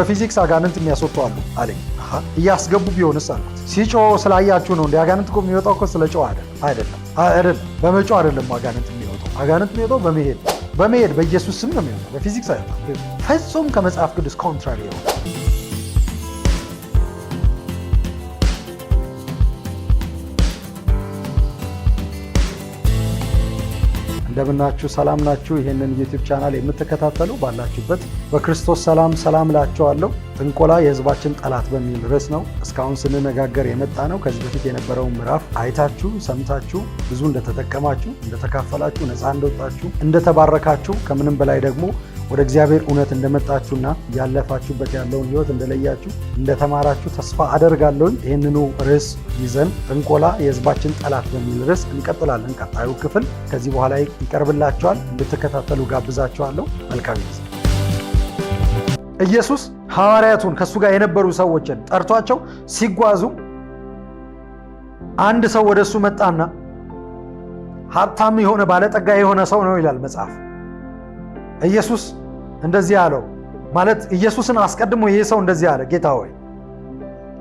በፊዚክስ አጋንንት የሚያስወጡ አሉ አለኝ። እያስገቡ ቢሆንስ አልኩት። ሲጮህ ስላያችሁ ነው እንዴ? አጋንንት እኮ የሚወጣው እኮ ስለ ጮህ አይደለም። በመጮህ አይደለም አጋንንት የሚወጣው። አጋንንት የሚወጣው በመሄድ በኢየሱስ ስም ነው የሚወጣው። በፊዚክስ አይወጣም። ፍጹም ከመጽሐፍ ቅዱስ ኮንትራሪ ነው። እንደምናችሁ ሰላም ናችሁ? ይህንን ዩቲዩብ ቻናል የምትከታተሉ ባላችሁበት በክርስቶስ ሰላም ላችኋለሁ። ጥንቆላ የሕዝባችን ጠላት በሚል ርዕስ ነው እስካሁን ስንነጋገር የመጣ ነው። ከዚህ በፊት የነበረውን ምዕራፍ አይታችሁ ሰምታችሁ ብዙ እንደተጠቀማችሁ፣ እንደተካፈላችሁ፣ ነፃ እንደወጣችሁ፣ እንደተባረካችሁ ከምንም በላይ ደግሞ ወደ እግዚአብሔር እውነት እንደመጣችሁና ያለፋችሁበት ያለውን ሕይወት እንደለያችሁ እንደተማራችሁ ተስፋ አደርጋለሁ። ይህንኑ ርዕስ ይዘን ጥንቆላ የሕዝባችን ጠላት በሚል ርዕስ እንቀጥላለን። ቀጣዩ ክፍል ከዚህ በኋላ ይቀርብላችኋል። እንድትከታተሉ ጋብዛችኋለሁ። መልካም ጊዜ። ኢየሱስ ሐዋርያቱን ከእሱ ጋር የነበሩ ሰዎችን ጠርቷቸው ሲጓዙ አንድ ሰው ወደ እሱ መጣና ሀብታም የሆነ ባለጠጋ የሆነ ሰው ነው ይላል መጽሐፍ። ኢየሱስ እንደዚህ አለው። ማለት ኢየሱስን አስቀድሞ ይሄ ሰው እንደዚህ አለ፣ ጌታ ሆይ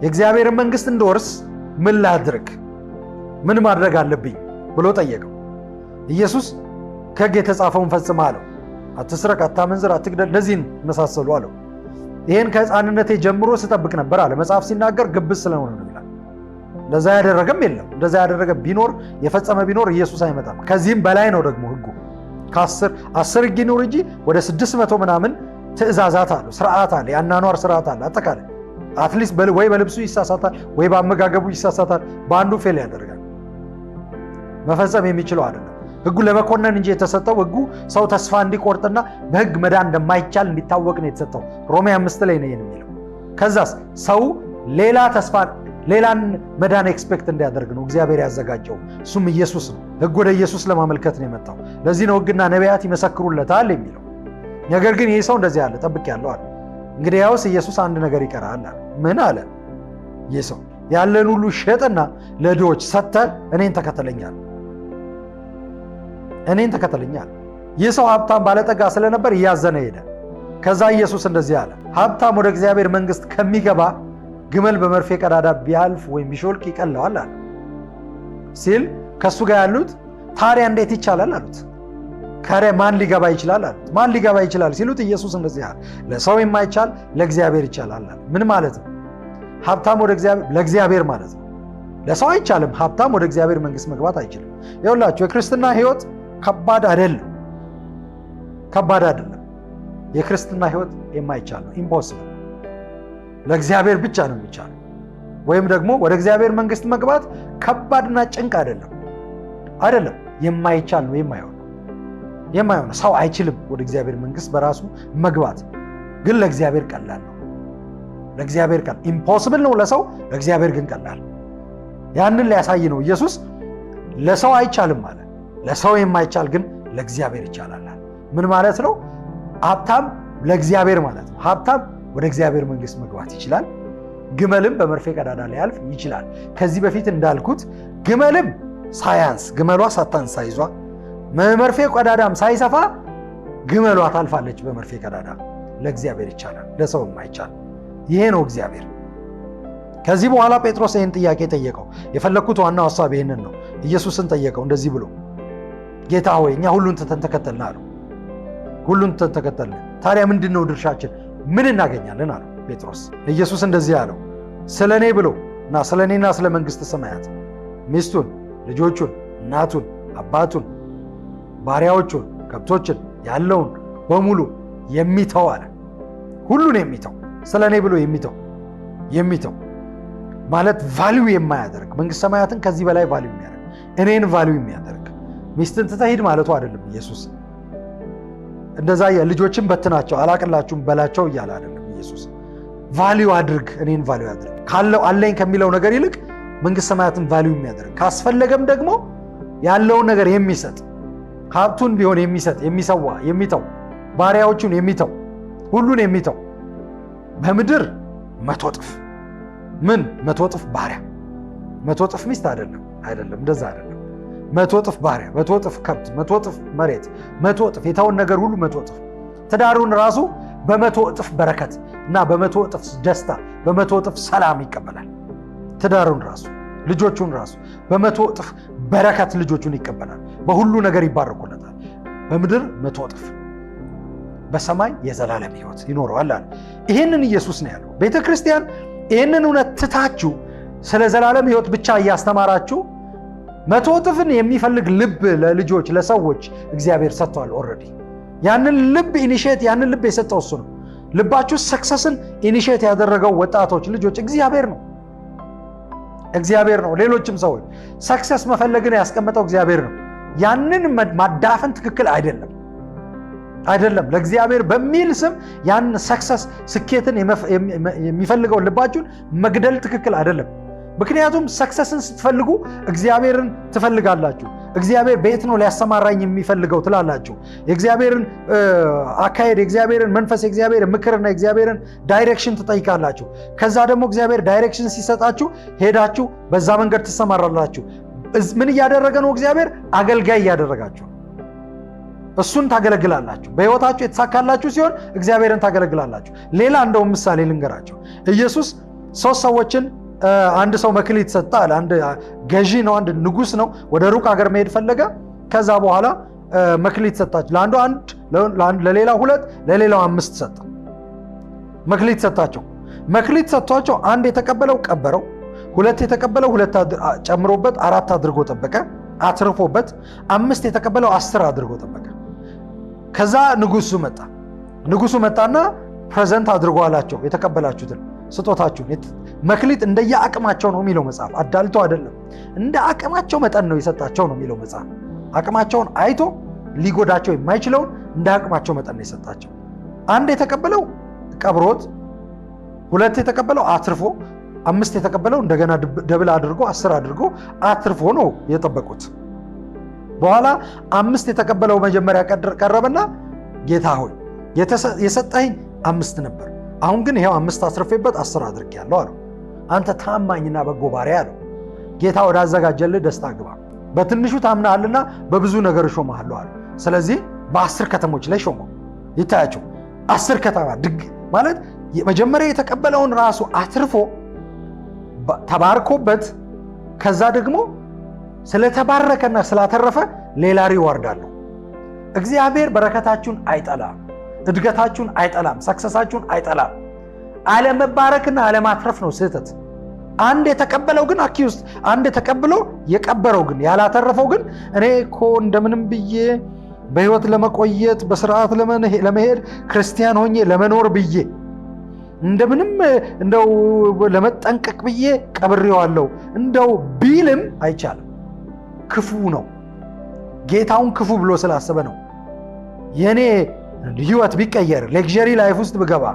የእግዚአብሔርን መንግሥት እንድወርስ ምን ላድርግ? ምን ማድረግ አለብኝ ብሎ ጠየቀው። ኢየሱስ ከሕግ የተጻፈውን ፈጽም አለው። አትስረቅ፣ አታመንዝር፣ አትግደል፣ እነዚህን መሳሰሉ አለው። ይህን ከሕፃንነቴ ጀምሮ ስጠብቅ ነበር አለ። መጽሐፍ ሲናገር ግብዝ ስለሆነ ነው ይላል። እንደዛ ያደረገም የለም። እንደዛ ያደረገ ቢኖር የፈጸመ ቢኖር ኢየሱስ አይመጣም። ከዚህም በላይ ነው ደግሞ ሕጉ። ከ10 ሕግ ይኑር እንጂ ወደ 600 ምናምን ትእዛዛት አሉ፣ ስርዓት አለ፣ የአኗኗር ስርዓት አለ። አጠቃላይ አትሊስት ወይ በልብሱ ይሳሳታል፣ ወይ በአመጋገቡ ይሳሳታል። በአንዱ ፌል ያደርጋል። መፈጸም የሚችለው አይደለም። ሕጉ ለመኮነን እንጂ የተሰጠው ሕጉ ሰው ተስፋ እንዲቆርጥና በሕግ መዳን እንደማይቻል እንዲታወቅ ነው የተሰጠው። ሮሜ 5 ላይ ነው የሚለው። ከዛስ ሰው ሌላን መዳን ኤክስፔክት እንዲያደርግ ነው እግዚአብሔር ያዘጋጀው። እሱም ኢየሱስ ነው። ሕግ ወደ ኢየሱስ ለማመልከት ነው የመጣው። ለዚህ ነው ሕግና ነቢያት ይመሰክሩለታል የሚለው። ነገር ግን ይህ ሰው እንደዚህ አለ፣ ጠብቄያለሁ አለ። እንግዲህ ያውስ ኢየሱስ አንድ ነገር ይቀራል አለ። ምን አለ? ይህ ሰው ያለን ሁሉ ሸጥና ለድሆች ሰጥተህ እኔን ተከተለኛል። ይህ ሰው ሀብታም ባለጠጋ ስለነበር እያዘነ ሄደ። ከዛ ኢየሱስ እንደዚህ አለ፣ ሀብታም ወደ እግዚአብሔር መንግሥት ከሚገባ ግመል በመርፌ ቀዳዳ ቢያልፍ ወይም ቢሾልክ ይቀለዋል አለ ሲል ከእሱ ጋር ያሉት ታዲያ እንዴት ይቻላል አሉት። ካዲያ ማን ሊገባ ይችላል አሉት። ማን ሊገባ ይችላል ሲሉት ኢየሱስ እንደዚህ አለ፣ ለሰው የማይቻል ለእግዚአብሔር ይቻላል አለ። ምን ማለት ነው? ሀብታም ወደ ለእግዚአብሔር ማለት ነው። ለሰው አይቻልም። ሀብታም ወደ እግዚአብሔር መንግሥት መግባት አይችልም። ይኸውላችሁ የክርስትና ሕይወት ከባድ አይደለም። የክርስትና ሕይወት የማይቻል ነው። ኢምፖሲብል። ለእግዚአብሔር ብቻ ነው የሚቻለው። ወይም ደግሞ ወደ እግዚአብሔር መንግሥት መግባት ከባድና ጭንቅ አይደለም። የማይቻል ነው። የማይሆን ሰው አይችልም ወደ እግዚአብሔር መንግሥት በራሱ መግባት። ግን ለእግዚአብሔር ቀላል ነው። ኢምፖሲብል ነው ለሰው፣ ለእግዚአብሔር ግን ቀላል። ያንን ሊያሳይ ነው ኢየሱስ ለሰው አይቻልም ማለት። ለሰው የማይቻል ግን ለእግዚአብሔር ይቻላል። ምን ማለት ነው? ሀብታም ለእግዚአብሔር ማለት ነው። ሀብታም ወደ እግዚአብሔር መንግሥት መግባት ይችላል። ግመልም በመርፌ ቀዳዳ ሊያልፍ ይችላል። ከዚህ በፊት እንዳልኩት ግመልም ግመሏ ሳታንስ ሳይዟ መርፌ ቀዳዳም ሳይሰፋ ግመሏ ታልፋለች በመርፌ ቀዳዳ። ለእግዚአብሔር ይቻላል፣ ለሰው የማይቻል ይሄ ነው እግዚአብሔር። ከዚህ በኋላ ጴጥሮስ ይህን ጥያቄ ጠየቀው። የፈለግኩት ዋናው ሀሳብ ይህንን ነው። ኢየሱስን ጠየቀው እንደዚህ ብሎ፣ ጌታ ሆይ እኛ ሁሉን ትተን ተከተልን አለው። ሁሉን ትተን ተከተልን፣ ታዲያ ምንድን ነው ድርሻችን? ምን እናገኛለን አለው ጴጥሮስ። ኢየሱስ እንደዚህ አለው፣ ስለ እኔ ብሎ እና ስለ እኔና ስለ መንግሥተ ሰማያት ሚስቱን፣ ልጆቹን፣ እናቱን፣ አባቱን፣ ባሪያዎቹን፣ ከብቶችን፣ ያለውን በሙሉ የሚተው አለ። ሁሉን የሚተው ስለ እኔ ብሎ የሚተው ማለት ቫልዩ የማያደርግ መንግሥተ ሰማያትን ከዚህ በላይ ቫልዩ የሚያደርግ እኔን ቫልዩ የሚያደርግ ሚስትን ትተህ ሂድ ማለቱ አይደለም። ኢየሱስ እንደዛ ልጆችን በትናቸው አላቅላችሁም በላቸው እያለ አይደለም። ኢየሱስ ቫልዩ አድርግ፣ እኔን ቫልዩ አድርግ ካለው አለኝ ከሚለው ነገር ይልቅ መንግሥተ ሰማያትን ቫልዩ የሚያደርግ ካስፈለገም ደግሞ ያለውን ነገር የሚሰጥ ሀብቱን ቢሆን የሚሰጥ የሚሰዋ የሚተው ባሪያዎቹን የሚተው ሁሉን የሚተው በምድር 100 እጥፍ ምን 100 እጥፍ ባሪያ 100 እጥፍ ሚስት አይደለም እንደዛ አይደለም። 100 እጥፍ ባሪያ፣ 100 እጥፍ ከብት፣ 100 እጥፍ መሬት፣ 100 እጥፍ የተውን ነገር ሁሉ 100 እጥፍ ትዳሩን ራሱ በመቶ እጥፍ በረከት እና በመቶ እጥፍ ደስታ፣ በመቶ እጥፍ ሰላም ይቀበላል። ትዳሩን ራሱ ልጆቹን ራሱ በመቶ እጥፍ በረከት ልጆቹን ይቀበላል። በሁሉ ነገር ይባረኩለታል። በምድር መቶ እጥፍ፣ በሰማይ የዘላለም ሕይወት ይኖረዋል አለ። ይህንን ኢየሱስ ነው ያለው። ቤተ ክርስቲያን ይህንን እውነት ትታችሁ ስለ ዘላለም ሕይወት ብቻ እያስተማራችሁ መቶ እጥፍን የሚፈልግ ልብ ለልጆች ለሰዎች እግዚአብሔር ሰጥቷል ኦልሬዲ። ያንን ልብ ኢኒሼት ያንን ልብ የሰጠው እሱ ነው። ልባችሁ ሰክሰስን ኢኒሼት ያደረገው ወጣቶች ልጆች እግዚአብሔር ነው። እግዚአብሔር ነው። ሌሎችም ሰዎች ሰክሰስ መፈለግን ያስቀመጠው እግዚአብሔር ነው። ያንን ማዳፈን ትክክል አይደለም። ለእግዚአብሔር በሚል ስም ያን ሰክሰስ ስኬትን የሚፈልገው ልባችሁን መግደል ትክክል አይደለም። ምክንያቱም ሰክሰስን ስትፈልጉ እግዚአብሔርን ትፈልጋላችሁ። እግዚአብሔር በየት ነው ሊያሰማራኝ የሚፈልገው ትላላችሁ። የእግዚአብሔርን አካሄድ፣ የእግዚአብሔርን መንፈስ፣ የእግዚአብሔርን ምክርና የእግዚአብሔርን ዳይሬክሽን ትጠይቃላችሁ። ከዛ ደግሞ እግዚአብሔር ዳይሬክሽን ሲሰጣችሁ ሄዳችሁ በዛ መንገድ ትሰማራላችሁ። ምን እያደረገ ነው እግዚአብሔር? አገልጋይ እያደረጋችሁ እሱን ታገለግላላችሁ። በሕይወታችሁ የተሳካላችሁ ሲሆን እግዚአብሔርን ታገለግላላችሁ። ሌላ እንደውም ምሳሌ ልንገራቸው። ኢየሱስ 3 ሰዎችን አንድ ሰው መክሊት ሰጠ አለ። አንድ ገዢ ነው፣ አንድ ንጉሥ ነው። ወደ ሩቅ ሀገር መሄድ ፈለገ። ከዛ በኋላ መክሊት ሰጣቸው። ለአንዱ 1፣ ለሌላው 2፣ ለሌላው 5 ሰጠ። መክሊት ሰጣቸው። መክሊት ሰጥቷቸው 1 የተቀበለው ቀበረው፣ 2 የተቀበለው 2 ጨምሮበት 4 አድርጎ ጠበቀ አትርፎበት፣ 5 የተቀበለው 10 አድርጎ ጠበቀ። ከዛ ንጉሱ መጣና ፕሬዘንት አድርጎ አላቸው የተቀበላችሁትን ስጦታችሁን። መክሊት እንደየ አቅማቸው ነው የሚለው መጽሐፍ፣ አዳልቶ አይደለም። እንደ አቅማቸው መጠን ነው የሰጣቸው ነው የሚለው መጽሐፍ። አቅማቸውን አይቶ ሊጎዳቸው የማይችለውን እንደ አቅማቸው መጠን ነው የሰጣቸው። 1 የተቀበለው ቀብሮት፣ 2 የተቀበለው አትርፎ፣ 5 የተቀበለው እንደገና ደብል አድርጎ 10 አድርጎ አትርፎ ነው የጠበቁት። በኋላ 5 የተቀበለው መጀመሪያ ቀረበና ጌታ ሆይ የሰጠኸኝ 5 ነበር፣ አሁን ግን ይሄው 5 አስርፌበት 10 አድርጌያለሁ አለው። አንተ ታማኝና በጎ ባሪያ አለው። ጌታ ወደ አዘጋጀልህ ደስታ ግባ፣ በትንሹ ታምናሃልና በብዙ ነገር እሾምሃለሁ አለው። ስለዚህ በ10 ከተሞች ላይ ሾመው። ይታያቸው 10 ከተማ ማለት መጀመሪያ የተቀበለውን ራሱ አትርፎ ተባርኮበት፣ ከዛ ደግሞ ስለተባረከና ስላተረፈ ሌላ ሪዋርድ አለው። እግዚአብሔር በረከታችሁን አይጠላም፣ እድገታችሁን አይጠላም፣ ሰክሰሳችሁን አይጠላም። አለመባረክና አለማትረፍ ነው ስህተት። 1 የተቀበለው ግን አኪውስት፣ 1 ተቀብሎ የቀበረው ግን ያላተረፈው ግን እኔ እኮ እንደምንም ብዬ በህይወት ለመቆየት በስርዓት ለመሄድ ክርስቲያን ሆኜ ለመኖር ብዬ እንደምንም እንደው ለመጠንቀቅ ብዬ ቀብሬዋለሁ እንደው ቢልም አይቻልም። ክፉ ነው። ጌታውን ክፉ ብሎ ስላሰበ ነው። የኔ ህይወት ቢቀየር ሌክዠሪ ላይፍ ውስጥ ብገባ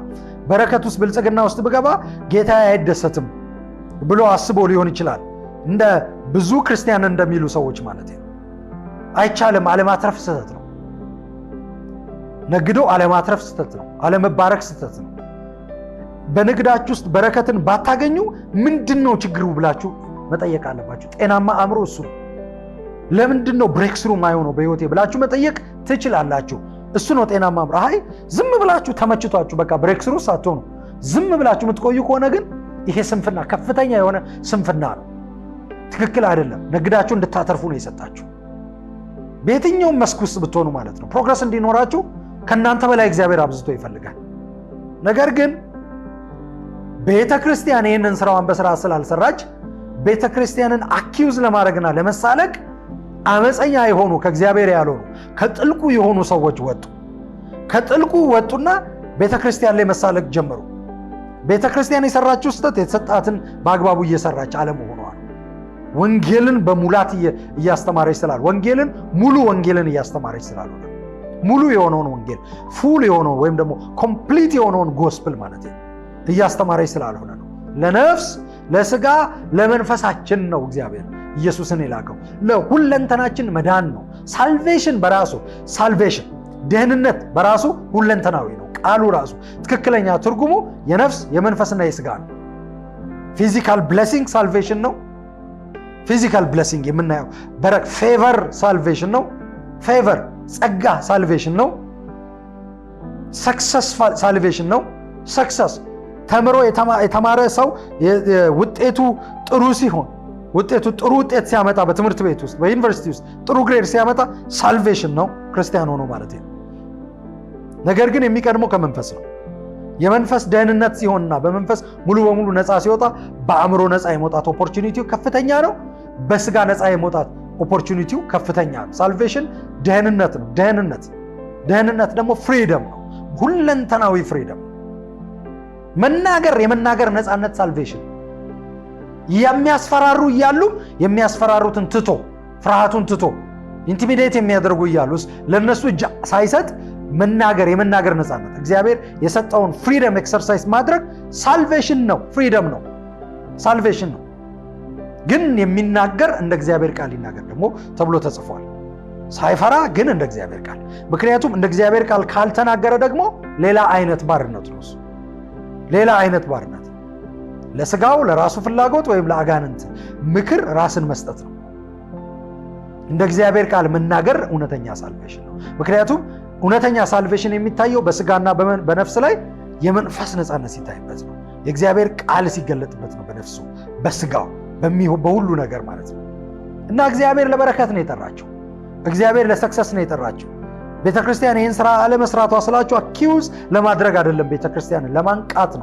በረከት ውስጥ ብልጽግና ውስጥ ብገባ ጌታ አይደሰትም ብሎ አስቦ ሊሆን ይችላል። እንደ ብዙ ክርስቲያን እንደሚሉ ሰዎች ማለት ነው። አይቻልም። አለማትረፍ ስህተት ነው። ነግዶ አለማትረፍ ስህተት ነው። አለመባረክ ስህተት ነው። በንግዳችሁ ውስጥ በረከትን ባታገኙ ምንድነው ችግሩ ብላችሁ መጠየቅ አለባችሁ። ጤናማ አእምሮ እሱ ነው። ለምንድነው ብሬክ ስሩ ማይሆነው በህይወቴ ብላችሁ መጠየቅ ትችላላችሁ። እሱ ነው ጤናማ አእምሮ። አይ ዝም ብላችሁ ተመችቷችሁ በቃ ብሬክ ስሩ ሳትሆኑ ዝም ብላችሁ የምትቆዩ ከሆነ ግን ይሄ ስንፍና፣ ከፍተኛ የሆነ ስንፍና ነው። ትክክል አይደለም። ነግዳችሁ እንድታተርፉ ነው የሰጣችሁ። በየትኛውም መስክ ውስጥ ብትሆኑ ማለት ነው። ፕሮግረስ እንዲኖራችሁ ከእናንተ በላይ እግዚአብሔር አብዝቶ ይፈልጋል። ነገር ግን ቤተ ክርስቲያን ይህንን ስራዋን በስርዓት ስላልሰራች ቤተ ክርስቲያንን አኪውዝ ለማድረግና ለመሳለቅ አመፀኛ የሆኑ ከእግዚአብሔር ያልሆኑ ከጥልቁ የሆኑ ሰዎች ወጡ። ከጥልቁ ወጡና ቤተ ክርስቲያን ላይ መሳለቅ ጀመሩ። ቤተ ክርስቲያን የሰራችው ስህተት የተሰጣትን በአግባቡ እየሰራች አለመሆኗል። ወንጌልን በሙላት እያስተማረች ስላል ወንጌልን ሙሉ ወንጌልን እያስተማረች ስላልሆነ ሙሉ የሆነውን ወንጌል ፉል የሆነውን ወይም ደግሞ ኮምፕሊት የሆነውን ጎስፕል ማለት ነው እያስተማረች ስላልሆነ ነው። ለነፍስ ለስጋ ለመንፈሳችን ነው እግዚአብሔር ኢየሱስን የላከው። ለሁለንተናችን መዳን ነው። ሳልቬሽን በራሱ ሳልቬሽን ደህንነት በራሱ ሁለንተናዊ ነው። ቃሉ ራሱ ትክክለኛ ትርጉሙ የነፍስ የመንፈስና የስጋ ነው። ፊዚካል ብሌሲንግ ሳልቬሽን ነው። ፊዚካል ብሌሲንግ የምናየው በረክ ፌቨር ሳልቬሽን ነው። ፌቨር ጸጋ ሳልቬሽን ነው። ሰክሰስ ሳልቬሽን ነው። ሰክሰስ ተምሮ የተማረ ሰው ውጤቱ ጥሩ ሲሆን ጥሩ ውጤት ሲያመጣ በትምህርት ቤት ውስጥ በዩኒቨርሲቲ ውስጥ ጥሩ ግሬድ ሲያመጣ ሳልቬሽን ነው ክርስቲያን ሆኖ ማለት ነው። ነገር ግን የሚቀድመው ከመንፈስ ነው። የመንፈስ ደህንነት ሲሆንና በመንፈስ ሙሉ በሙሉ ነፃ ሲወጣ በአእምሮ ነፃ የመውጣት ኦፖርቹኒቲው ከፍተኛ ነው። በስጋ ነፃ የመውጣት ኦፖርቹኒቲው ከፍተኛ ነው። ሳልቬሽን ደህንነት ነው። ደህንነት ደግሞ ፍሪደም ነው። ሁለንተናዊ ፍሪደም። የመናገር ነፃነት ሳልቬሽን። የሚያስፈራሩ እያሉ የሚያስፈራሩትን ትቶ ፍርሃቱን ትቶ ኢንቲሚዴት የሚያደርጉ እያሉ ለነሱ እጅ ሳይሰጥ የመናገር ነፃነት እግዚአብሔር የሰጠውን ፍሪደም ኤክሰርሳይዝ ማድረግ ሳልቬሽን ነው። ፍሪደም ነው። ሳልቬሽን ነው። ግን የሚናገር እንደ እግዚአብሔር ቃል ይናገር ደግሞ ተብሎ ተጽፏል። ሳይፈራ ግን እንደ እግዚአብሔር ቃል። ምክንያቱም እንደ እግዚአብሔር ቃል ካልተናገረ ደግሞ ሌላ አይነት ባርነት ነው። ሌላ አይነት ባርነት ለስጋው ለራሱ ፍላጎት ወይም ለአጋንንት ምክር ራስን መስጠት ነው። እንደ እግዚአብሔር ቃል መናገር እውነተኛ ሳልቬሽን ነው። ምክንያቱም እውነተኛ ሳልቬሽን የሚታየው በስጋና በነፍስ ላይ የመንፈስ ነፃነት ሲታይበት ነው። የእግዚአብሔር ቃል ሲገለጥበት ነው። በነፍሱ በስጋው በሁሉ ነገር ማለት ነው። እና እግዚአብሔር ለበረከት ነው የጠራቸው። እግዚአብሔር ለሰክሰስ ነው የጠራቸው። ቤተክርስቲያን ይህን ስራ አለመስራቷ ስላችሁ አኪውዝ ለማድረግ አይደለም። ቤተክርስቲያንን ለማንቃት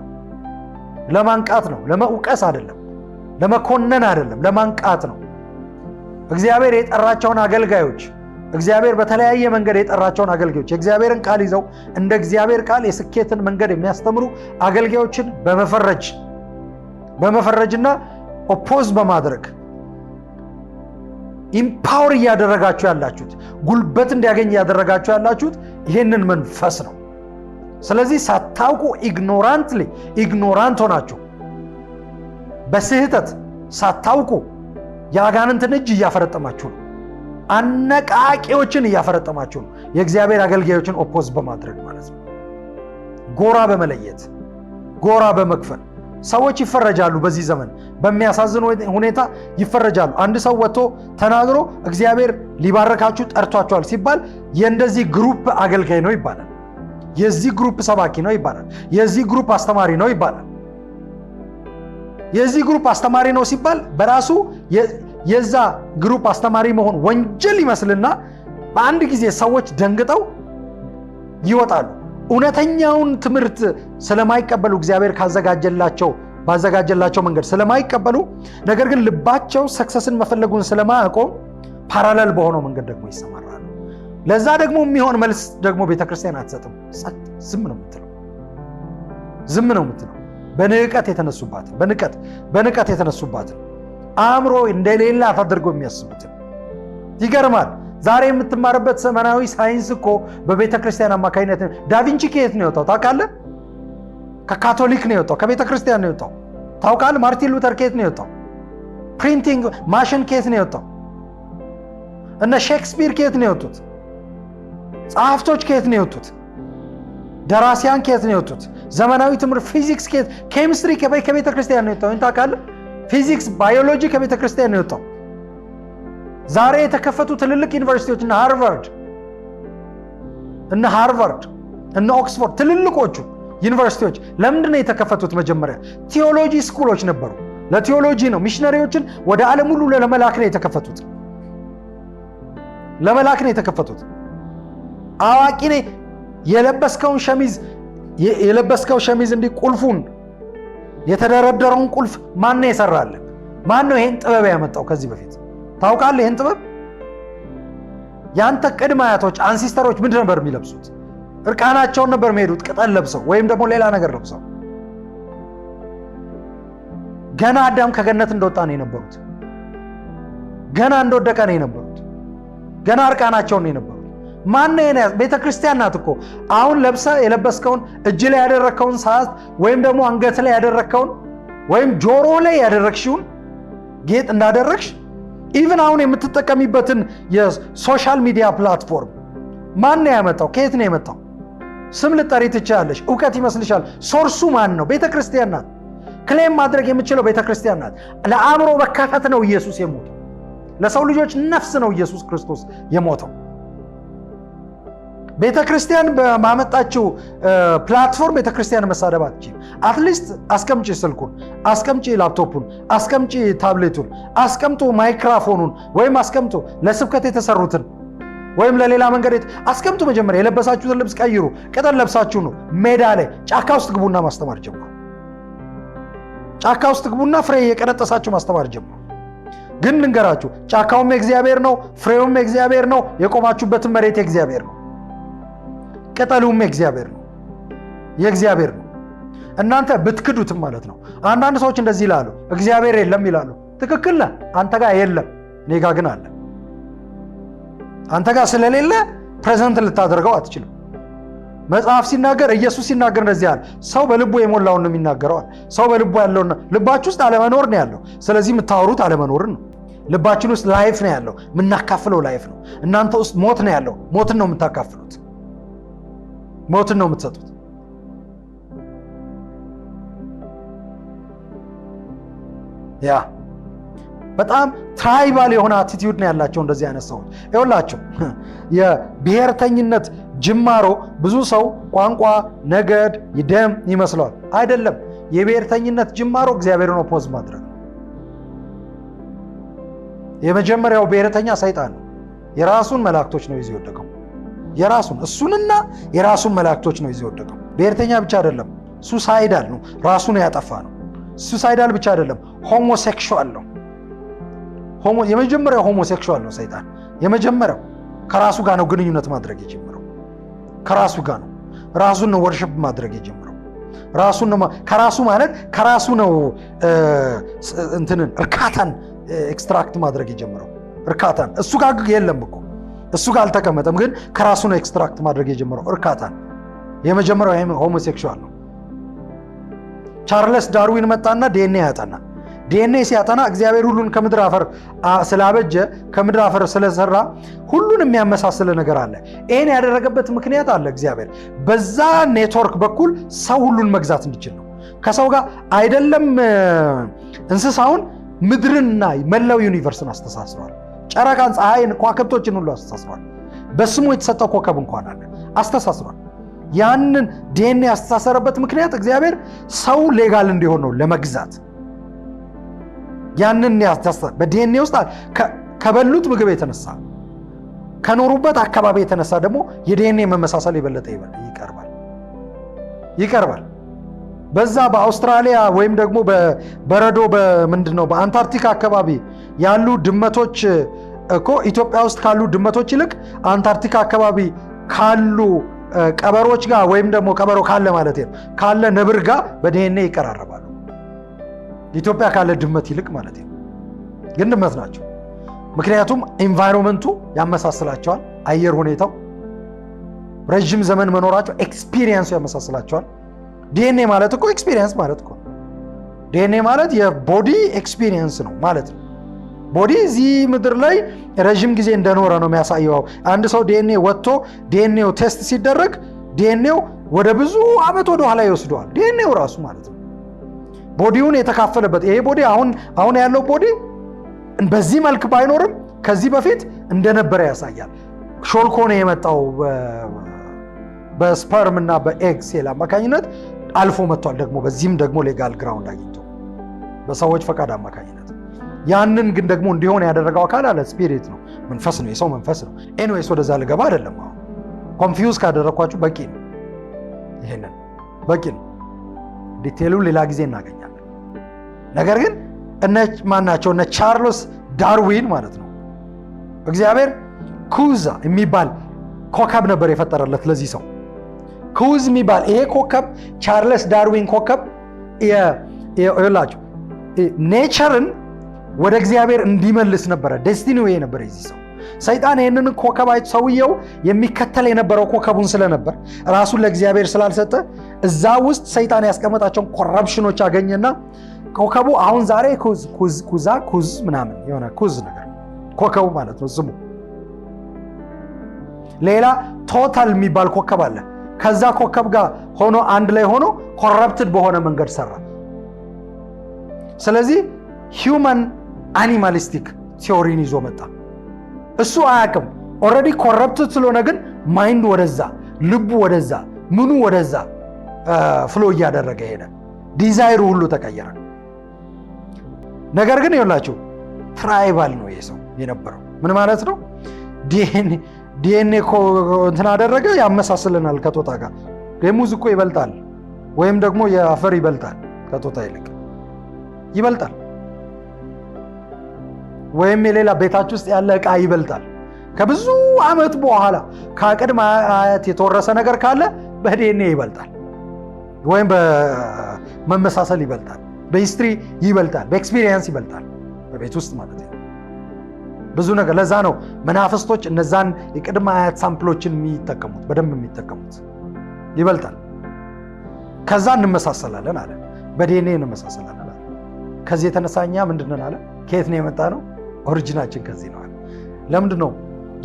ነው። ለመውቀስ አይደለም፣ ለመኮነን አይደለም፣ ለማንቃት ነው። እግዚአብሔር የጠራቸውን አገልጋዮች እግዚአብሔር በተለያየ መንገድ የጠራቸውን አገልጋዮች የእግዚአብሔርን ቃል ይዘው እንደ እግዚአብሔር ቃል የስኬትን መንገድ የሚያስተምሩ አገልጋዮችን በመፈረጅና ኦፖዝ በማድረግ ኢምፓወር እያደረጋችሁ ያላችሁት ጉልበት እንዲያገኝ እያደረጋችሁ ያላችሁት ይህንን መንፈስ ነው። ስለዚህ ሳታውቁ ኢግኖራንት ሆናችሁ በስህተት ሳታውቁ የአጋንንትን እጅ እያፈረጠማችሁ ነው። አነቃቂዎችን እያፈረጠማችሁ ነው። የእግዚአብሔር አገልጋዮችን ኦፖዝ በማድረግ ማለት ነው። ጎራ በመለየት ጎራ በመክፈል ሰዎች ይፈረጃሉ። በዚህ ዘመን በሚያሳዝን ሁኔታ ይፈረጃሉ። አንድ ሰው ወጥቶ ተናግሮ እግዚአብሔር ሊባረካችሁ ጠርቷቸዋል ሲባል የእንደዚህ ግሩፕ አገልጋይ ነው ይባላል። የዚህ ግሩፕ ሰባኪ ነው ይባላል። የዚህ ግሩፕ አስተማሪ ነው ይባላል። የዚህ ግሩፕ አስተማሪ ነው ሲባል በራሱ የዛ ግሩፕ አስተማሪ መሆን ወንጀል ይመስልና በአንድ ጊዜ ሰዎች ደንግጠው ይወጣሉ። እውነተኛውን ትምህርት ስለማይቀበሉ እግዚአብሔር ባዘጋጀላቸው መንገድ ስለማይቀበሉ፣ ነገር ግን ልባቸው ሰክሰስን መፈለጉን ስለማያቆም ፓራሌል በሆነው መንገድ ደግሞ ይሰማራሉ። ለዛ ደግሞ የሚሆን መልስ ደግሞ ቤተክርስቲያን አትሰጥም። ዝም ነው የምትለው። በንቀት የተነሱባትን አእምሮ እንደሌላት አድርገው የሚያስቡትን። ይገርማል። ዛሬ የምትማርበት ዘመናዊ ሳይንስ እኮ በቤተ ክርስቲያን አማካኝነት ነው። ዳቪንቺ ከየት ነው የወጣው ታውቃለህ? ከካቶሊክ ነው የወጣው፣ ከቤተ ክርስቲያን ነው የወጣው። ታውቃለህ? ማርቲን ሉተር ከየት ነው የወጣው? ፕሪንቲንግ ማሽን ከየት ነው የወጣው? እነ ሼክስፒር ከየት ነው የወጡት? ጸሐፍቶች ከየት ነው የወጡት? ደራሲያን ከየት ነው የወጡት? ዘመናዊ ትምህርት ፊዚክስ ከየት፣ ኬሚስትሪ ከቤተ ክርስቲያን ነው የወጣው። ታውቃለህ? ፊዚክስ ባዮሎጂ ከቤተ ክርስቲያን ነው የወጣው። ዛሬ የተከፈቱ ትልልቅ ዩኒቨርሲቲዎች እነ ሃርቫርድ እነ ኦክስፎርድ ትልልቆቹ ዩኒቨርሲቲዎች ለምንድን ነው የተከፈቱት? መጀመሪያ ቲዮሎጂ ስኩሎች ነበሩ። ለቲዮሎጂ ነው። ሚሽነሪዎችን ወደ ዓለም ሁሉ ለመላክ ነው የተከፈቱት። አዋቂ ነኝ የለበስከው ሸሚዝ እንዲህ ቁልፉን የተደረደረውን ቁልፍ ማን ነው የሰራልን? ማን ነው ይሄን ጥበብ ያመጣው? ከዚህ በፊት ታውቃለህ? ይሄን ጥበብ ያንተ ቅድመ አያቶች አንሲስተሮች ምንድን ነበር የሚለብሱት? እርቃናቸውን ነበር የሚሄዱት፣ ቅጠል ለብሰው ወይም ደግሞ ሌላ ነገር ለብሰው። ገና አዳም ከገነት እንደወጣ ነው የነበሩት። ገና እንደወደቀ ነው የነበሩት። ገና እርቃናቸውን ነው የነበሩት። ማን ነው የነያዝ? ቤተ ክርስቲያን ናት እኮ። አሁን የለበስከውን እጅ ላይ ያደረግከውን ሰዓት ወይም ደግሞ አንገት ላይ ያደረግከውን ወይም ጆሮ ላይ ያደረግሽውን ጌጥ እንዳደረግሽ ኢቭን አሁን የምትጠቀሚበትን የሶሻል ሚዲያ ፕላትፎርም ማን ነው ያመጣው? ከየት ነው የመጣው? ስም ልጠሪ ትችላለሽ። እውቀት ይመስልሻል? ሶርሱ ማን ነው? ቤተ ክርስቲያን ናት። ክሌም ማድረግ የምችለው ቤተ ክርስቲያን ናት። ለአእምሮ መካፈት ነው ኢየሱስ የሞተው። ለሰው ልጆች ነፍስ ነው ኢየሱስ ክርስቶስ የሞተው። ቤተክርስቲያን በማመጣችው ፕላትፎርም ቤተክርስቲያን መሳደብ አትችይም። አትሊስት አስቀምጪ ስልኩን፣ አስቀምጪ ላፕቶፑን፣ አስቀምጪ ታብሌቱን፣ አስቀምጡ ማይክሮፎኑን፣ ወይም አስቀምጡ ለስብከት የተሰሩትን ወይም ለሌላ መንገድ አስቀምጡ። መጀመሪያ የለበሳችሁትን ልብስ ቀይሩ። ቅጠል ለብሳችሁ ነው ሜዳ ላይ ጫካ ውስጥ ግቡና ማስተማር ጀምሩ። ጫካ ውስጥ ግቡና ፍሬ የቀነጠሳችሁ ማስተማር ጀምሩ። ግን ልንገራችሁ፣ ጫካውም የእግዚአብሔር ነው፣ ፍሬውም የእግዚአብሔር ነው፣ የቆማችሁበትን መሬት የእግዚአብሔር ነው፣ ቅጠሉም የእግዚአብሔር ነው፣ የእግዚአብሔር ነው። እናንተ ብትክዱትም ማለት ነው። አንዳንድ ሰዎች እንደዚህ ይላሉ፣ እግዚአብሔር የለም ይላሉ። ትክክል ነህ። አንተ ጋር የለም፣ እኔ ጋር ግን አለ። አንተ ጋር ስለሌለ ፕሬዘንት ልታደርገው አትችልም። መጽሐፍ ሲናገር፣ ኢየሱስ ሲናገር እንደዚህ አለ፣ ሰው በልቡ የሞላውን ነው የሚናገረው። ሰው በልቡ ያለውና ልባችሁ ውስጥ አለመኖር ነው ያለው። ስለዚህ የምታወሩት አለመኖርን ነው። ልባችን ውስጥ ላይፍ ነው ያለው፣ የምናካፍለው ላይፍ ነው። እናንተ ውስጥ ሞት ነው ያለው፣ ሞትን ነው የምታካፍሉት፣ ሞትን ነው የምትሰጡት። ያ በጣም ትራይባል የሆነ አቲቲዩድ ነው ያላቸው እንደዚህ አይነት ሰዎች። ይኸውላችሁ የብሔርተኝነት ጅማሮ ብዙ ሰው ቋንቋ፣ ነገድ፣ ደም ይመስለዋል። አይደለም። የብሔርተኝነት ጅማሮ እግዚአብሔርን ኦፖዝ ማድረግ ነው። የመጀመሪያው ብሔርተኛ ሰይጣን ነው። የራሱን መላእክቶች ነው ይዞ የወደቀው። የራሱን እሱንና የራሱን መላእክቶች ነው ይዞ የወደቀው። ብሔርተኛ ብቻ አይደለም፣ ሱሳይዳል ነው። ራሱን ያጠፋ ነው። ሱሳይዳል ብቻ አይደለም፣ ሆሞሴክሹዋል ነው። የመጀመሪያው ሆሞሴክሹዋል ነው ሰይጣን። የመጀመሪያው ከራሱ ጋር ነው ግንኙነት ማድረግ የጀመረው። ከራሱ ጋር ነው ራሱን ነው ወርሺፕ ማድረግ የጀመረው። ራሱን ነው ከራሱ ማለት ከራሱ ነው እንትንን እርካታን ኤክስትራክት ማድረግ የጀመረው። እርካታን እሱ ጋር የለም እኮ እሱ ጋር አልተቀመጠም፣ ግን ከራሱ ነው ኤክስትራክት ማድረግ የጀመረው እርካታን። የመጀመሪያው ሆሞሴክሹዋል ነው። ቻርለስ ዳርዊን መጣና ዲኤንኤ ያጠና። ዲኤንኤ ሲያጠና እግዚአብሔር ሁሉን ከምድር አፈር ስላበጀ ከምድር አፈር ስለሰራ ሁሉን የሚያመሳስል ነገር አለ። ይህን ያደረገበት ምክንያት አለ። እግዚአብሔር በዛ ኔትወርክ በኩል ሰው ሁሉን መግዛት እንዲችል ነው። ከሰው ጋር አይደለም እንስሳውን፣ ምድርንና መላው ዩኒቨርስን አስተሳስሯል። ጨረቃን፣ ፀሐይን፣ ከዋክብቶችን ሁሉ አስተሳስሯል። በስሙ የተሰጠው ኮከብ እንኳን አለ አስተሳስሯል። ያንን ዲኤንኤ ያስተሳሰረበት ምክንያት እግዚአብሔር ሰው ሌጋል እንዲሆን ነው ለመግዛት። ያንን ያስተሳሰረ በዲኤንኤ ውስጥ ከበሉት ምግብ የተነሳ ከኖሩበት አካባቢ የተነሳ ደግሞ የዲኤንኤ መመሳሰል የበለጠ ይቀርባል። በዛ በአውስትራሊያ ወይም ደግሞ በበረዶ በምንድነው በአንታርክቲካ አካባቢ ያሉ ድመቶች እኮ ኢትዮጵያ ውስጥ ካሉ ድመቶች ይልቅ አንታርክቲካ አካባቢ ካሉ ቀበሮች ጋር ወይም ደግሞ ቀበሮ ካለ ማለት ነው ካለ ነብር ጋር በዲኤንኤ ይቀራረባሉ። ኢትዮጵያ ካለ ድመት ይልቅ ማለት ነው። ግን ድመት ናቸው። ምክንያቱም ኤንቫይሮንመንቱ ያመሳስላቸዋል። አየር ሁኔታው፣ ረጅም ዘመን መኖራቸው፣ ኤክስፒሪየንሱ ያመሳስላቸዋል። ዲኤንኤ ማለት እኮ ኤክስፒሪየንስ ማለት እኮ ዲኤንኤ ማለት የቦዲ ኤክስፒሪየንስ ነው ማለት ነው። ቦዲ እዚህ ምድር ላይ ረጅም ጊዜ እንደኖረ ነው የሚያሳየው። አንድ ሰው ዲኤንኤ ወጥቶ ዲኤንኤው ቴስት ሲደረግ ዲኤንኤው ወደ ብዙ ዓመት ወደ ኋላ ይወስደዋል። ዲኤንኤው ራሱ ማለት ነው ቦዲውን የተካፈለበት። ይሄ ቦዲ አሁን ያለው ቦዲ በዚህ መልክ ባይኖርም ከዚህ በፊት እንደነበረ ያሳያል። ሾልኮ ነው የመጣው በስፐርም እና በኤግ ሴል አማካኝነት አልፎ መጥቷል። ደግሞ በዚህም ደግሞ ሌጋል ግራውንድ አግኝቶ በሰዎች ፈቃድ አማካኝነት ያንን ግን ደግሞ እንዲሆን ያደረገው አካል አለ። ስፒሪት ነው፣ መንፈስ ነው፣ የሰው መንፈስ ነው። ኤኒዌይስ ወደዛ ልገባ አይደለም። አሁን ኮንፊውዝ ካደረኳችሁ በቂ ነው። ይሄንን በቂ ነው። ዲቴሉ ሌላ ጊዜ እናገኛለን። ነገር ግን ማናቸው እነ ቻርልስ ዳርዊን ማለት ነው። እግዚአብሔር ኩዛ የሚባል ኮከብ ነበር የፈጠረለት ለዚህ ሰው። ኩዝ የሚባል ይሄ ኮከብ ቻርልስ ዳርዊን ኮከብ ይላችሁ ኔቸርን ወደ እግዚአብሔር እንዲመልስ ነበረ። ዴስቲኒው ይሄ ነበር የዚህ ሰው። ሰይጣን ይህንን ኮከብ አይቶ ሰውየው የሚከተል የነበረው ኮከቡን ስለነበር ራሱን ለእግዚአብሔር ስላልሰጠ እዛ ውስጥ ሰይጣን ያስቀመጣቸውን ኮረፕሽኖች አገኘና ኮከቡ አሁን ዛሬ ኩዝ ምናምን የሆነ ኩዝ ነገር ኮከቡ ማለት ነው ስሙ። ሌላ ቶታል የሚባል ኮከብ አለ። ከዛ ኮከብ ጋር ሆኖ አንድ ላይ ሆኖ ኮረፕትድ በሆነ መንገድ ሰራ። ስለዚህ ሂውማን አኒማሊስቲክ ቲዮሪን ይዞ መጣ። እሱ አያውቅም ኦልሬዲ ኮረፕትድ ስለሆነ ግን ማይንድ ወደዛ፣ ልቡ ወደዛ፣ ምኑ ወደዛ ፍሎ እያደረገ ሄደ። ዲዛይሩ ሁሉ ተቀየረ። ነገር ግን ይኸውላችሁ ትራይባል ነው ይሄ ሰው የነበረው። ምን ማለት ነው? ዲኤንኤ እኮ እንትን አደረገ ያመሳስልናል ከጦጣ ጋር። የሙዝ እኮ ይበልጣል ወይም ደግሞ የአፈር ይበልጣል ከጦጣ ይልቅ ይበልጣል። ወይም የሌላ ቤታችሁ ውስጥ ያለ ዕቃ ይበልጣል። ከብዙ ዓመት በኋላ ከቅድመ አያት የተወረሰ ነገር ካለ በዲኤንኤ ይበልጣል ወይም በመመሳሰል ይበልጣል፣ በሂስትሪ ይበልጣል፣ በኤክስፒሪየንስ ይበልጣል። በቤት ውስጥ ማለት ነው ብዙ ነገር። ለዛ ነው መናፍስቶች እነዛን የቅድመ አያት ሳምፕሎችን የሚጠቀሙት፣ በደንብ የሚጠቀሙት። ይበልጣል። ከዛ እንመሳሰላለን አለ፣ በዲኤንኤ እንመሳሰላለን አለ። ከዚህ የተነሳ እኛ ምንድነን አለ? ከየት ነው የመጣ ነው? ኦሪጂናችን ከዚህ ነው አለ። ለምንድን ነው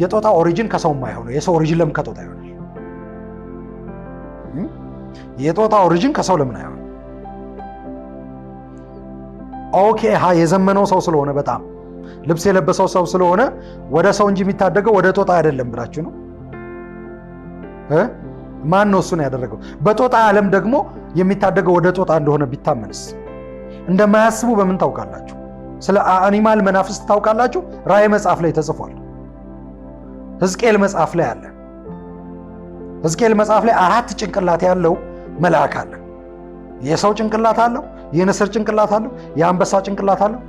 የጦጣ ኦሪጂን ከሰው የማይሆነው? የሰው ኦሪጂን ለምን ከጦጣ ይሆናል? የጦጣ ኦሪጂን ከሰው ለምን አይሆንም? ኦኬ የዘመነው ሰው ስለሆነ በጣም ልብስ የለበሰው ሰው ስለሆነ ወደ ሰው እንጂ የሚታደገው ወደ ጦጣ አይደለም ብላችሁ ነው? ማን ነው እሱን ያደረገው? በጦጣ ዓለም ደግሞ የሚታደገው ወደ ጦጣ እንደሆነ ቢታመንስ? እንደማያስቡ በምን ታውቃላችሁ? ስለ አኒማል መናፍስት ታውቃላችሁ? ራእይ መጽሐፍ ላይ ተጽፏል። ሕዝቅኤል መጽሐፍ ላይ አለ። ሕዝቅኤል መጽሐፍ ላይ 4 ጭንቅላት ያለው መልአክ አለ። የሰው ጭንቅላት አለው፣ የንስር ጭንቅላት አለው፣ የአንበሳ ጭንቅላት አለው፣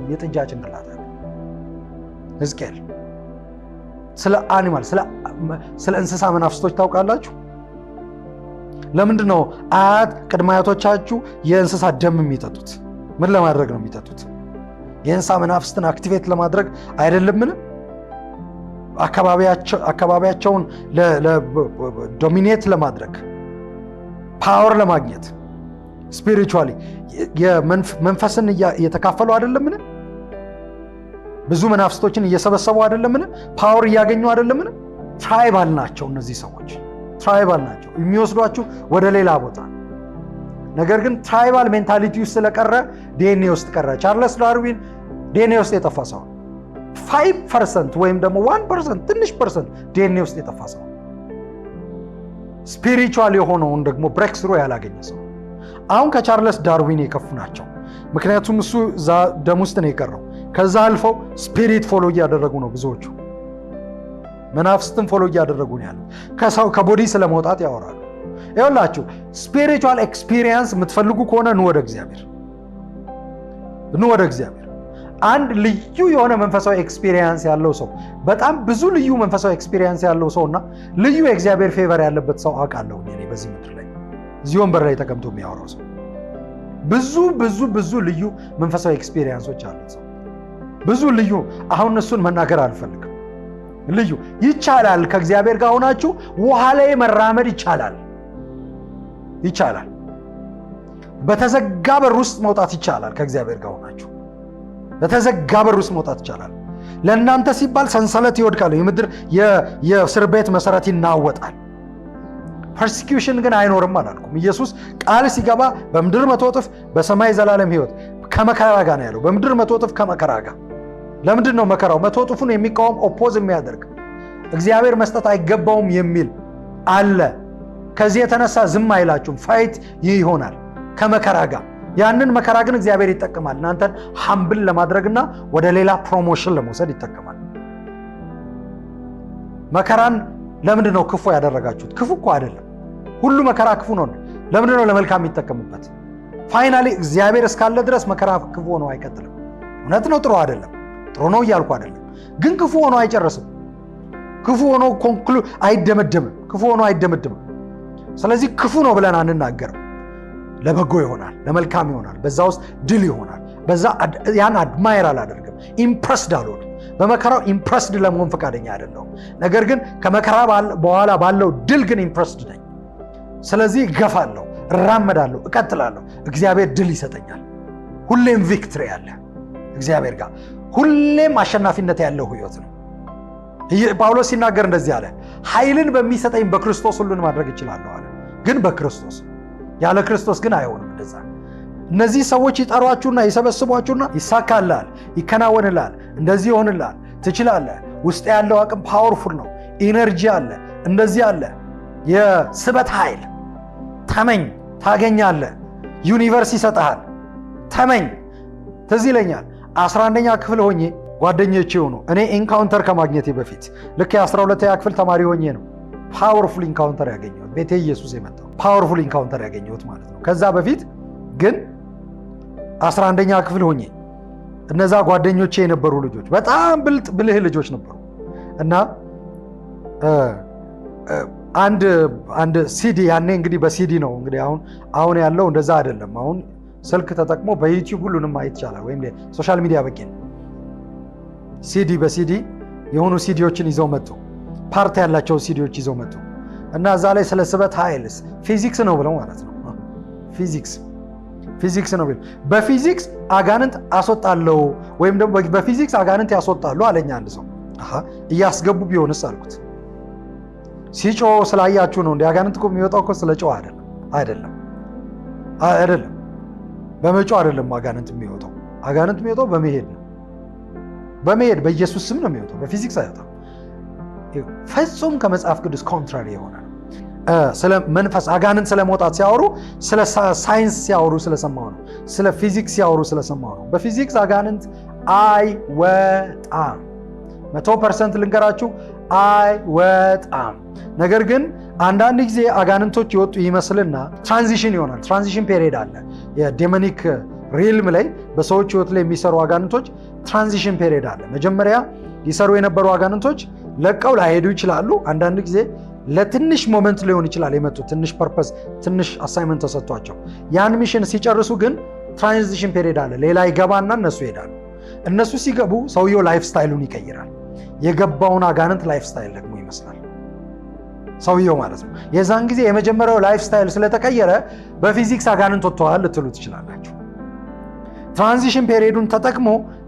የጥጃ ጭንቅላት አለው። ሕዝቅኤል ስለ አኒማል ስለ እንስሳ መናፍስቶች ታውቃላችሁ? ለምንድን ነው ቅድመ አያቶቻችሁ የእንስሳ ደም የሚጠጡት? ምን ለማድረግ ነው የሚጠጡት? የእንስሳ መናፍስትን አክቲቬት ለማድረግ አይደለምን? አካባቢያቸውን ዶሚኔት ለማድረግ ፓወር ለማግኘት ስፒሪቹዋሊ መንፈስን እየተካፈሉ አይደለምን? ብዙ መናፍስቶችን እየሰበሰቡ አይደለምን? ፓወር እያገኙ አይደለምን? ትራይባል ናቸው እነዚህ ሰዎች፣ ትራይባል ናቸው። የሚወስዷችሁ ወደ ሌላ ቦታ። ነገር ግን ትራይባል ሜንታሊቲ ውስጥ ስለቀረ ዲኤንኤ ውስጥ ቀረ። ቻርለስ ዳርዊን ዲኤንኤ ውስጥ የጠፋ ሰው 5% ወይም ደግሞ 1% ትንሽ ፐርሰንት ዲኤንኤ ውስጥ የጠፋ ሰው፣ ስፒሪቹዋል የሆነውን ደግሞ ብሬክ ስሩ ያላገኘ ሰው። አሁን ከቻርለስ ዳርዊን የከፉ ናቸው። ምክንያቱም እሱ እዛ ደም ውስጥ ነው የቀረው። ከዛ አልፈው ስፒሪት ፎሎ እያደረጉ ነው ብዙዎቹ። መናፍስትን ፎሎ እያደረጉ ነው ያለው። ከሰው ከቦዲ ስለመውጣት ያወራሉ። ይኸውላችሁ ስፒሪቹዋል ኤክስፒሪየንስ የምትፈልጉ ከሆነ ኑ ወደ እግዚአብሔር፣ ኑ ወደ እግዚአብሔር። አንድ ልዩ የሆነ መንፈሳዊ ኤክስፒሪየንስ ያለው ሰው፣ በጣም ብዙ ልዩ መንፈሳዊ ኤክስፒሪየንስ ያለው ሰውና ልዩ የእግዚአብሔር ፌቨር ያለበት ሰው አውቃለሁ እኔ በዚህ ምድር ላይ እዚህ ወንበር ላይ ተቀምጦ የሚያወራው ሰው ብዙ ብዙ ብዙ ልዩ መንፈሳዊ ኤክስፒሪየንሶች አሉት ሰው ብዙ ልዩ። አሁን እሱን መናገር አልፈልግም። ልዩ ይቻላል። ከእግዚአብሔር ጋር ሆናችሁ ውሃ ላይ መራመድ ይቻላል፣ ይቻላል። በተዘጋ በር ውስጥ መውጣት ይቻላል። ከእግዚአብሔር ጋር ሆናችሁ በተዘጋ በር ውስጥ መውጣት ይቻላል። ለእናንተ ሲባል ሰንሰለት ይወድቃል፣ የምድር የእስር ቤት መሰረት ይናወጣል። ፐርሲኪዩሽን ግን አይኖርም አላልኩም። ኢየሱስ ቃል ሲገባ በምድር 100 እጥፍ በሰማይ ዘላለም ሕይወት ከመከራ ጋር ነው ያለው። በምድር 100 እጥፍ ከመከራ ጋር። ለምንድን ነው መከራው? 100 እጥፉን የሚቃወም ኦፖዝ የሚያደርግ እግዚአብሔር መስጠት አይገባውም የሚል አለ። ከዚህ የተነሳ ዝም አይላችሁም። ፋይት ይሆናል ከመከራ ጋር። ያንን መከራ ግን እግዚአብሔር ይጠቀማል። እናንተን ሀምብል ለማድረግና ወደ ሌላ ፕሮሞሽን ለመውሰድ ይጠቀማል። መከራን ለምንድን ነው ክፉ ያደረጋችሁት? ክፉ እኮ አይደለም። ሁሉ መከራ ክፉ ነው። ለምንድን ነው ለመልካም የሚጠቀሙበት? ፋይናሊ እግዚአብሔር እስካለ ድረስ መከራ ክፉ ሆኖ አይቀጥልም። እውነት ነው፣ ጥሩ አይደለም። ጥሩ ነው እያልኩ አይደለም፣ ግን ክፉ ሆኖ አይጨርስም። ክፉ ሆኖ አይደመደምም። ክፉ ሆኖ አይደመደምም። ስለዚህ ክፉ ነው ብለን አንናገርም። ለበጎ ይሆናል፣ ለመልካም ይሆናል። በዛ ውስጥ ድል ይሆናል። በዛ ያን አድማየር አላደርግም፣ ኢምፕረስድ አልሆንም። በመከራው ኢምፕረስድ ለመሆን ፈቃደኛ አይደለሁም። ነገር ግን ከመከራ በኋላ ባለው ድል ግን ኢምፕረስድ ነኝ። ስለዚህ እገፋለሁ፣ እራመዳለሁ፣ እቀጥላለሁ። እግዚአብሔር ድል ይሰጠኛል። ሁሌም ቪክትሪ አለ እግዚአብሔር ጋር። ሁሌም አሸናፊነት ያለው ሕይወት ነው። ጳውሎስ ሲናገር እንደዚህ አለ፣ ኃይልን በሚሰጠኝ በክርስቶስ ሁሉን ማድረግ እችላለሁ አለ። ግን በክርስቶስ፣ ያለ ክርስቶስ ግን አይሆንም እንደዛ። እነዚህ ሰዎች ይጠሯችሁና ይሰበስቧችሁና ይሳካልሃል፣ ይከናወንልሃል፣ እንደዚህ ይሆንልሃል፣ ትችላለህ፣ ውስጥ ያለው አቅም ፓወርፉል ነው። ኢነርጂ አለ፣ እንደዚህ አለ። የስበት ኃይል ተመኝ ታገኛለህ። ዩኒቨርስ ይሰጥሃል። ተመኝ። ትዝ ይለኛል 11ኛ ክፍል ሆኜ ጓደኞቼ ሆኖ እኔ ኢንካውንተር ከማግኘቴ በፊት ልክ የ12ኛ ክፍል ተማሪ ሆኜ ነው ፓወርፉል ኢንካውንተር ያገኘሁት። ቤተ ኢየሱስ የመጣው ፓወርፉል ኢንካውንተር ያገኘሁት ማለት ነው። ከዛ በፊት ግን 11ኛ ክፍል ሆኜ እነዛ ጓደኞቼ የነበሩ ልጆች በጣም ብልህ ልጆች ነበሩ እና አንድ ሲዲ ያኔ እንግዲህ በሲዲ ነው እንግዲህ አሁን ያለው እንደዛ አይደለም። አሁን ስልክ ተጠቅሞ በዩቲዩብ ሁሉንም ማየት ይቻላል፣ ወይም ሶሻል ሚዲያ በቂ ነው። በሲዲ የሆኑ ሲዲዎችን ይዘው መጡ፣ ፓርት ያላቸው ሲዲዎች ይዘው መጡ እና እዛ ላይ ስለ ስበት ኃይልስ ፊዚክስ ነው ብለው ማለት ነው ፊዚክስ ነው ብለው በፊዚክስ አጋንንት አስወጣለሁ ወይም ደግሞ በፊዚክስ አጋንንት ያስወጣሉ አለኝ አንድ ሰው። እያስገቡ ቢሆንስ አልኩት። ሲጮ ስላያችሁ ነው እንዴ? አጋንንት እኮ የሚወጣው እኮ ስለ ጮህ አይደለም። በመጮ አይደለም አጋንንት የሚወጣው። አጋንንት የሚወጣው በመሄድ ነው። በመሄድ በኢየሱስ ስም ነው የሚወጣው። በፊዚክስ አይወጣም። ፍጹም ከመጽሐፍ ቅዱስ ኮንትራሪ የሆነ ነው። ስለ መንፈስ አጋንንት ስለመውጣት ሲያወሩ ስለ ሳይንስ ሲያወሩ ስለሰማው ነው። ስለ ፊዚክስ ሲያወሩ ስለሰማው ነው። በፊዚክስ አጋንንት አይወጣም። 100% ልንገራችሁ አይወጣም። ነገር ግን አንዳንድ ጊዜ አጋንንቶች ይወጡ ይመስልና ትራንዚሽን ይሆናል። ትራንዚሽን ፔሪየድ አለ። የዴሞኒክ ሪልም ላይ በሰዎች ህይወት ላይ የሚሰሩ አጋንንቶች ትራንዚሽን ፔሪየድ አለ። መጀመሪያ ይሰሩ የነበሩ አጋንንቶች ለቀው ላይሄዱ ይችላሉ። አንዳንድ ጊዜ ለትንሽ ሞመንት ሊሆን ይችላል የመጡት፣ ትንሽ ፐርፐስ፣ ትንሽ አሳይመንት ተሰጥቷቸው ያን ሚሽን ሲጨርሱ ግን ትራንዚሽን ፔሪየድ አለ። ሌላ ይገባና እነሱ ይሄዳሉ። እነሱ ሲገቡ ሰውየው ላይፍ ስታይሉን ይቀይራል። የገባውን አጋንንት ላይፍ ስታይል ደግሞ ይመስላል ሰውየው ማለት ነው። የዛን ጊዜ የመጀመሪያው ላይፍ ስታይል ስለተቀየረ በፊዚክስ አጋንንት ወጥተዋል ልትሉ ትችላላችሁ። ትራንዚሽን ፔሪየዱን ተጠቅሞ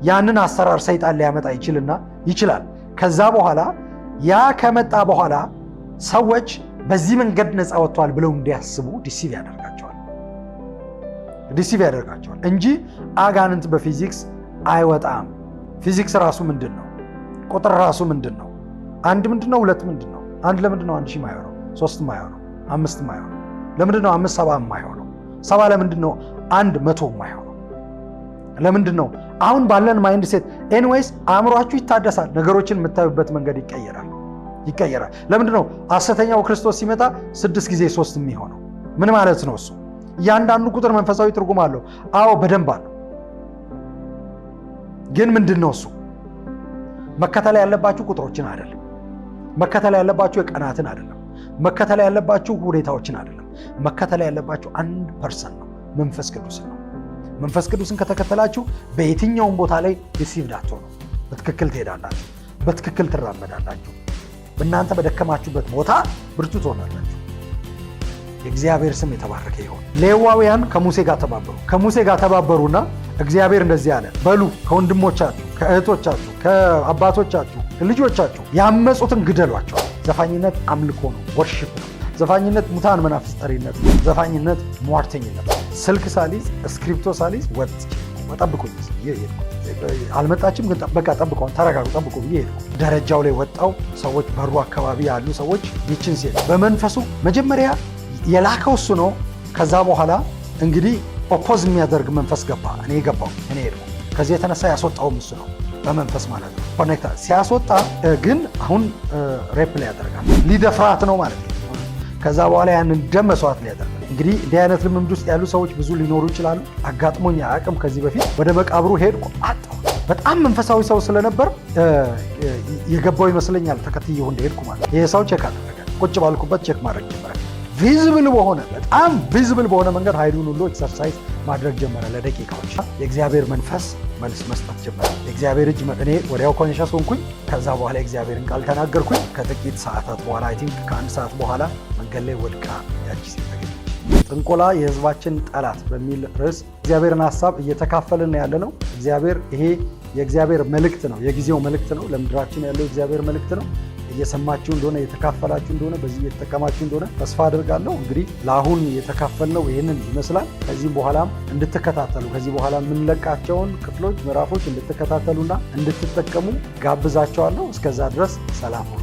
ያንን አሰራር ሰይጣን ሊያመጣ ይችላል። ከዛ በኋላ ያ ከመጣ በኋላ ሰዎች በዚህ መንገድ ነፃ ወጥተዋል ብለው እንዲያስቡ ዲሲቭ ያደርጋቸዋል እንጂ አጋንንት በፊዚክስ አይወጣም። ፊዚክስ ራሱ ምንድን ነው? ቁጥር ራሱ ምንድን ነው? አንድ ምንድን ነው? ሁለት ምንድን ነው? አንድ ለምንድን ነው 1000 የማይሆነው? 3 የማይሆነው? 5 የማይሆነው? ለምንድን ነው 5 7 የማይሆነው? 7 ለምንድን ነው 1 100 የማይሆነው? ለምንድን ነው? አሁን ባለን ማይንድ ሴት ኤኒዌይስ አእምሯችሁ ይታደሳል። ነገሮችን የምታዩበት መንገድ ይቀየራል። ለምንድን ነው ሐሰተኛው ክርስቶስ ሲመጣ 6 ጊዜ 3 የሚሆነው? ምን ማለት ነው እሱ? እያንዳንዱ ቁጥር መንፈሳዊ ትርጉም አለው። አዎ በደንብ አለው። ግን ምንድን ነው እሱ? መከተል ያለባችሁ ቁጥሮችን አይደለም። መከተል ያለባችሁ የቀናትን አይደለም። መከተል ያለባችሁ ሁኔታዎችን አይደለም። መከተል ያለባችሁ 1% ነው፣ መንፈስ ቅዱስን ነው። መንፈስ ቅዱስን ከተከተላችሁ በየትኛውም ቦታ ላይ ዲሲቭድ አትሆኑ። በትክክል ትሄዳላችሁ፣ በትክክል ትራመዳላችሁ። በእናንተ በደከማችሁበት ቦታ ብርቱ ትሆናላችሁ። የእግዚአብሔር ስም የተባረከ ይሆን። ሌዋውያን ከሙሴ ጋር ተባበሩና እግዚአብሔር እንደዚህ አለ፣ በሉ ከወንድሞቻችሁ፣ ከእህቶቻችሁ፣ ከአባቶቻችሁ፣ ልጆቻችሁ ያመፁትን ግደሏቸው። ዘፋኝነት አምልኮ ነው፣ ወርሺፕ ነው። ዘፋኝነት ሙታን መናፍስት ጠሪነት ነው። ዘፋኝነት ሟርተኝነት ነው። ስልክ ሳሊዝ እስክሪፕቶ ሳሊዝ ጠብቁኝ አልመጣችም፣ ግን በቃ ጠብቀው፣ ተረጋጉ፣ ጠብቁ ብዬ ሄድኩ። ደረጃው ላይ ወጣው። ሰዎች በሩ አካባቢ ያሉ ሰዎች ይችን ሴት በመንፈሱ መጀመሪያ የላከው እሱ ነው። ከዛ በኋላ እንግዲህ ኦፖዝ የሚያደርግ መንፈስ ገባ። እኔ ሄድኩ። ከዚህ የተነሳ ያስወጣውም እሱ ነው፣ በመንፈስ ማለት ነው። ኮኔክታ ሲያስወጣ ግን አሁን ሬፕ ላይ ያደርጋል፣ ሊደፍራት ነው ማለት ነው። ከዛ በኋላ ያንን ደም መስዋዕት ላይ ያደርጋል። እንግዲህ እንዲህ አይነት ልምምድ ውስጥ ያሉ ሰዎች ብዙ ሊኖሩ ይችላሉ። አጋጥሞኝ አቅም ከዚህ በፊት ወደ መቃብሩ ሄድኩ፣ አጣሁ። በጣም መንፈሳዊ ሰው ስለነበር የገባው ይመስለኛል። ተከትዬው እንደሄድኩ ማለት ይሄ ሰው ቼክ አደረገ። ቁጭ ባልኩበት ቼክ ማድረግ ጀመረ። በጣም ቪዝብል በሆነ መንገድ ኃይሉን ሁሉ ኤክሰርሳይዝ ማድረግ ጀመረ ለደቂቃዎች። የእግዚአብሔር መንፈስ መልስ መስጠት ጀመረ። የእግዚአብሔር እጅ እኔ ወዲያው ኮንሸስ ሆንኩኝ። ከዛ በኋላ የእግዚአብሔርን ቃል ተናገርኩኝ። ከጥቂት ሰዓታት በኋላ አይ ቲንክ ከ1 ሰዓት በኋላ መንገድ ላይ ወድቃ ያቺ ሴት ተገኘች። ጥንቆላ የሕዝባችን ጠላት በሚል ርዕስ እግዚአብሔርን ሀሳብ እየተካፈልን ያለ ነው። ይሄ የእግዚአብሔር መልእክት ነው፣ የጊዜው መልእክት ነው፣ ለምድራችን ያለው የእግዚአብሔር መልእክት ነው። እየሰማችሁ እንደሆነ የተካፈላችሁ እንደሆነ በዚህ እየተጠቀማችሁ እንደሆነ ተስፋ አድርጋለሁ። እንግዲህ ለአሁን የተካፈልነው ይህንን ይመስላል። ከዚህም በኋላም እንድትከታተሉ ከዚህ በኋላ የምንለቃቸውን ክፍሎች ምዕራፎች እንድትከታተሉና እንድትጠቀሙ ጋብዛቸዋለሁ። እስከዛ ድረስ ሰላም ሁኑ።